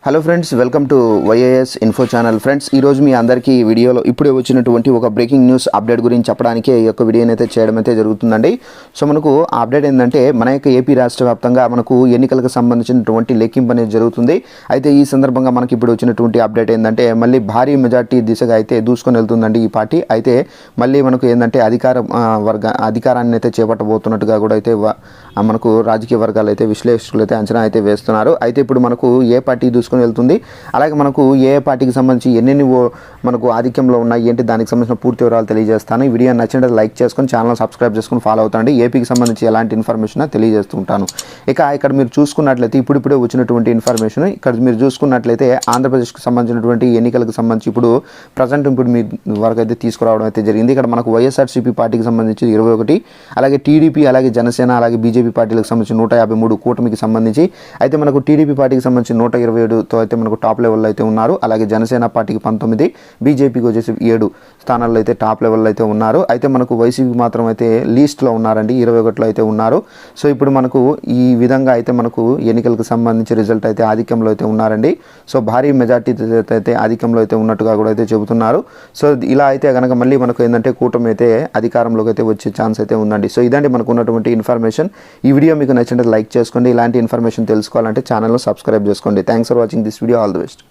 Hello friends, welcome to YAS info channel. Friends, ఈరోజు మీ అందరికీ వీడియోలో ఇప్పుడే వచ్చినటువంటి ఒక బ్రేకింగ్ న్యూస్ అప్డేట్ గురించి చెప్పడానికి ఈ యొక్క వీడియోని అయితే చేయడం అయితే జరుగుతుందండి. సో మనకు అప్డేట్ ఏంటంటే, మన యొక్క ఏపీ రాష్ట్ర వ్యాప్తంగా మనకు ఎన్నికలకు సంబంధించినటువంటి లెక్కింపు అనేది జరుగుతుంది. అయితే ఈ సందర్భంగా మనకి ఇప్పుడు వచ్చినటువంటి అప్డేట్ ఏంటంటే, మళ్ళీ భారీ మెజార్టీ దిశగా అయితే దూసుకొని వెళ్తుందండి ఈ పార్టీ. అయితే మళ్ళీ మనకు ఏంటంటే అధికారాన్ని అయితే చేపట్టబోతున్నట్టుగా కూడా అయితే మనకు రాజకీయ వర్గాలు అయితే విశ్లేషకులు అయితే అంచనా అయితే వేస్తున్నారు. అయితే ఇప్పుడు మనకు ఏ పార్టీ దూసుకొని వెళ్తుంది, అలాగే మనకు ఏ పార్టీకి సంబంధించి ఎన్నెన్ని మనకు ఆధిక్యంలో ఉన్నాయి ఏంటి, దానికి సంబంధించిన పూర్తి వివరాలు తెలియజేస్తాను. ఈ వీడియో నచ్చినట్టు లైక్ చేసుకొని ఛానల్ సబ్స్క్రైబ్ చేసుకొని ఫాలో అవుతాండి. ఏపీకి సంబంధించి ఎలాంటి ఇన్ఫర్మేషన్ తెలియజేస్తుంటాను. ఇక్కడ మీరు చూసుకున్నట్లయితే ఇప్పుడిప్పుడే వచ్చినటువంటి ఇన్ఫర్మేషన్ ఇక్కడ మీరు చూసుకున్నట్లయితే ఆంధ్రప్రదేశ్కి సంబంధించినటువంటి ఎన్నికలకు సంబంధించి ఇప్పుడు ప్రజెంట్ ఇప్పుడు మీ వరకు అయితే తీసుకురావడం అయితే జరిగింది. ఇక్కడ మనకు వైఎస్ఆర్సీపీ పార్టీకి సంబంధించి 21, అలాగే టీడీపీ, అలాగే జనసేన, అలాగే బీజేపీ పార్టీలకు సంబంధించి 153 కూటమికి సంబంధించి. అయితే మనకు టీడీపీ పార్టీకి సంబంధించి 127 అయితే మనకు టాప్ లెవెల్లో అయితే ఉన్నారు. అలాగే జనసేన పార్టీకి 19, బీజేపీకి వచ్చేసి 7 స్థానాల్లో అయితే టాప్ లెవెల్లో అయితే ఉన్నారు. అయితే మనకు వైసీపీ మాత్రం అయితే లీస్ట్లో ఉన్నారండి, 21లో అయితే ఉన్నారు. సో ఇప్పుడు మనకు ఈ విధంగా అయితే మనకు ఎన్నికలకు సంబంధించి రిజల్ట్ అయితే ఆధిక్యంలో అయితే ఉన్నారండి. సో భారీ మెజార్టీ అయితే ఆధిక్యంలో అయితే ఉన్నట్టుగా కూడా అయితే చెబుతున్నారు. సో ఇలా అయితే కనుక మళ్ళీ మనకు ఏంటంటే కూటమి అయితే అధికారంలోకి అయితే వచ్చే ఛాన్స్ అయితే ఉందండి. సో ఇదండి మనకు ఉన్నటువంటి ఇన్ఫర్మేషన్. ఈ వీడియో మీకు నచ్చినట్టు లైక్ చేసుకోండి. ఇలాంటి ఇన్ఫర్మేషన్ తెలుసుకోవాలంటే ఛానల్ను సబ్స్క్రైబ్ చేసుకోండి. Thanks for watching this video. All the best.